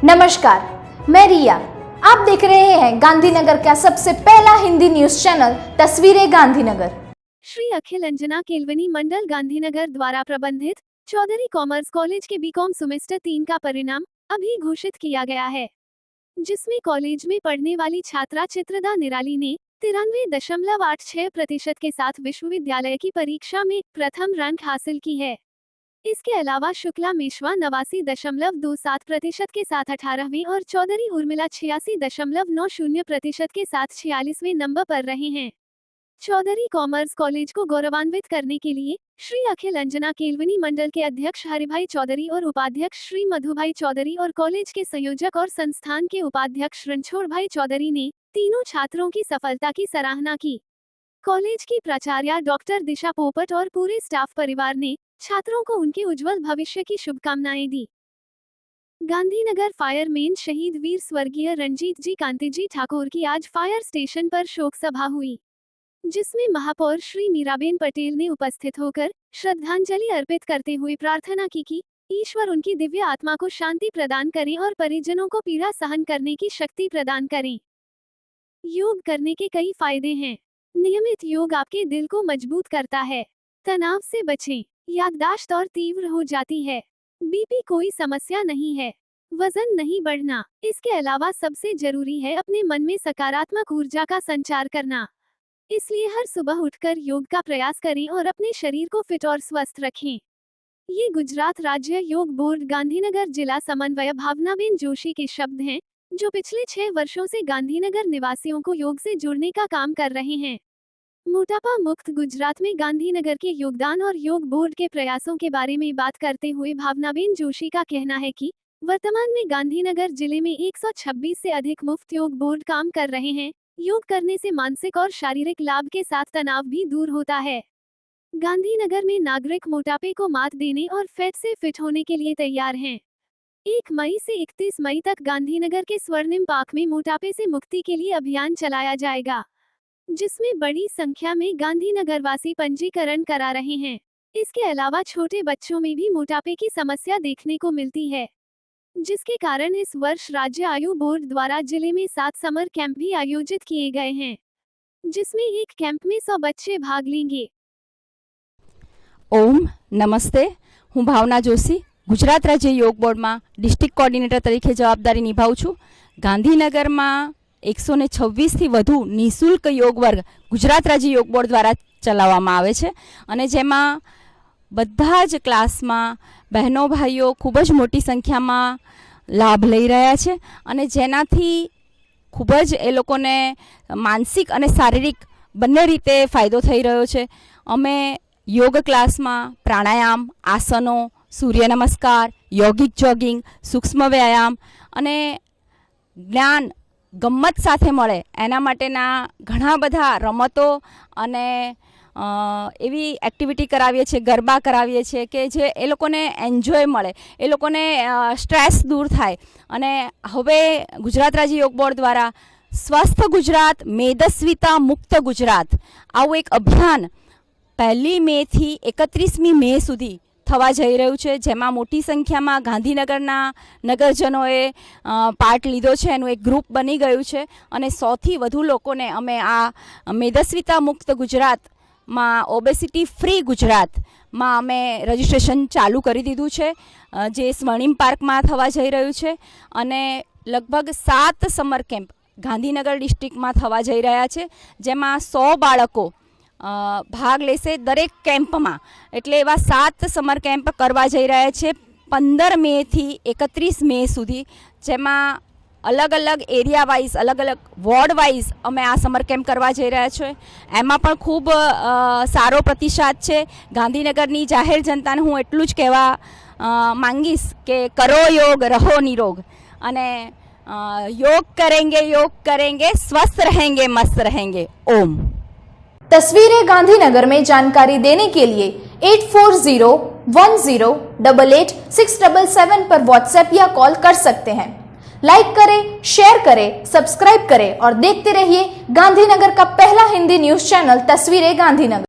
नमस्कार, मैं रिया। आप देख रहे हैं गांधीनगर का सबसे पहला हिंदी न्यूज चैनल तस्वीरें गांधीनगर। श्री अखिल अंजना केलवनी मंडल गांधीनगर द्वारा प्रबंधित चौधरी कॉमर्स कॉलेज के बीकॉम सेमेस्टर 3 का परिणाम अभी घोषित किया गया है, जिसमें कॉलेज में पढ़ने वाली छात्रा चित्रदा निराली ने 93.86% के साथ विश्वविद्यालय की परीक्षा में प्रथम रैंक हासिल की है। इसके अलावा शुक्ला मेशवा 89.27% के साथ 18वें और चौधरी उर्मिला 86.90% के साथ 46वें नंबर पर रहे हैं। चौधरी कॉमर्स कॉलेज को गौरवान्वित करने के लिए श्री अखिल अंजना केलवनी मंडल के अध्यक्ष हरिभाई चौधरी और उपाध्यक्ष श्री मधुभाई चौधरी और कॉलेज के संयोजक और संस्थान के उपाध्यक्ष रणछोड़ भाई चौधरी ने तीनों छात्रों की सफलता की सराहना की। कॉलेज की प्राचार्य डॉक्टर दिशा पोपट और पूरे स्टाफ परिवार ने छात्रों को उनके उज्जवल भविष्य की शुभकामनाएं दी। गांधीनगर फायरमैन शहीद वीर स्वर्गीय रणजीत जी कांति जी ठाकुर की आज फायर स्टेशन पर शोक सभा हुई, जिसमें महापौर श्री मीराबेन पटेल ने उपस्थित होकर श्रद्धांजलि अर्पित करते हुए प्रार्थना की कि ईश्वर उनकी दिव्य आत्मा को शांति प्रदान करें और परिजनों को पीड़ा सहन करने की शक्ति प्रदान करें। योग करने के कई फायदे हैं। नियमित योग आपके दिल को मजबूत करता है, तनाव से बचें, याददाश्त और तीव्र हो जाती है, बीपी कोई समस्या नहीं है, वजन नहीं बढ़ना। इसके अलावा सबसे जरूरी है अपने मन में सकारात्मक ऊर्जा का संचार करना। इसलिए हर सुबह उठकर योग का प्रयास करें और अपने शरीर को फिट और स्वस्थ रखें। ये गुजरात राज्य योग बोर्ड गांधीनगर जिला समन्वय भावनाबेन जोशी के शब्द हैं, जो पिछले 6 वर्षों से गांधीनगर निवासियों को योग से जुड़ने का काम कर रहे हैं। मोटापा मुक्त गुजरात में गांधीनगर के योगदान और योग बोर्ड के प्रयासों के बारे में बात करते हुए भावनाबेन जोशी का कहना है कि वर्तमान में गांधीनगर जिले में 126 से अधिक मुफ्त योग बोर्ड काम कर रहे हैं। योग करने से मानसिक और शारीरिक लाभ के साथ तनाव भी दूर होता है। गांधीनगर में नागरिक मोटापे को मात देने और फैट से फिट होने के लिए तैयार हैं। 1 मई से 31 मई तक गांधीनगर के स्वर्णिम पार्क में मोटापे से मुक्ति के लिए अभियान चलाया जाएगा, जिसमें बड़ी संख्या में गांधीनगर वासी पंजीकरण करा रहे हैं। इसके अलावा छोटे बच्चों में भी मोटापे की समस्या देखने को मिलती है, जिसके कारण इस वर्ष राज्य आयु बोर्ड द्वारा जिले में 7 समर कैंप भी आयोजित किए गए हैं, जिसमें एक कैंप में 100 बच्चे भाग लेंगे। ओम नमस्ते, हूँ भावना जोशी गुजरात राज्य योग बोर्ड में डिस्ट्रिक्ट कोऑर्डिनेटर तरीके जवाबदारी निभावुं छुं। गांधीनगर में 126 થી વધુ નિઃશુલ્ક યોગ વર્ગ ગુજરાત રાજ્ય યોગ બોર્ડ દ્વારા ચલાવવામાં આવે છે અને જેમાં બધા જ ક્લાસમાં બહેનો ભાઈઓ ખૂબ જ મોટી સંખ્યામાં લાભ લઈ રહ્યા છે અને જેનાથી ખૂબ જ એ લોકોને માનસિક અને શારીરિક બંને રીતે ફાયદો થઈ રહ્યો છે। અમે યોગ ક્લાસમાં પ્રાણાયામ, આસનો, સૂર્ય નમસ્કાર, યોગિક જોગિંગ, સૂક્ષ્મ વ્યાયામ અને જ્ઞાન ગમ્મત સાથે મળે એના માટેના ઘણા બધા રમતો અને એવી એક્ટિવિટી કરાવીએ છીએ, ગરબા કરાવીએ છીએ કે જે એ લોકોને એન્જોય મળે, એ લોકોને સ્ટ્રેસ દૂર થાય। અને હવે ગુજરાત રાજ્ય યોગ બોર્ડ દ્વારા સ્વસ્થ ગુજરાત, મેદસ્વીતા મુક્ત ગુજરાત આવું એક અભિયાન 1 મે થી 31 મે સુધી થવા જઈ રહ્યું છે, જેમાં મોટી સંખ્યામાં ગાંધીનગરના નગરજનોએ પાર્ટ લીધો છે। એનું એક ગ્રુપ બની ગયું છે અને 100થી વધુ લોકોને અમે આ મેદસ્વીતા મુક્ત ગુજરાતમાં ઓબેસિટી ફ્રી ગુજરાતમાં અમે રજિસ્ટ્રેશન ચાલુ કરી દીધું છે, જે સ્વર્ણિમ પાર્કમાં થવા જઈ રહ્યું છે અને લગભગ 7 સમર કેમ્પ ગાંધીનગર ડિસ્ટ્રિક્ટમાં થવા જઈ રહ્યા છે, જેમાં 100 બાળકો ભાગ લેશે દરેક કેમ્પમાં। એટલે એવા 7 સમર કેમ્પ કરવા જઈ રહ્યા છે 15 મે થી 31 મે સુધી, જેમાં अलग अलग एरिया वाइज, अलग अलग वॉर्ड वाइज अमे आ समर केम्प करवा जई रह्या छे। एमां पण खूब सारो प्रतिसाद छे। गांधीनगरनी जाहेर जनताने हूँ एटलुं ज कहेवा मांगीश के करो योग, रहो निरोग अने योग करेंगे स्वस्थ रहेंगे, मस्त रहेंगे। ओम। तस्वीरें गांधीनगर में जानकारी देने के लिए 8401088677 पर व्हाट्सएप या कॉल कर सकते हैं। लाइक करें, शेयर करें, सब्सक्राइब करें और देखते रहिए गांधीनगर का पहला हिंदी न्यूज चैनल तस्वीरें गांधीनगर।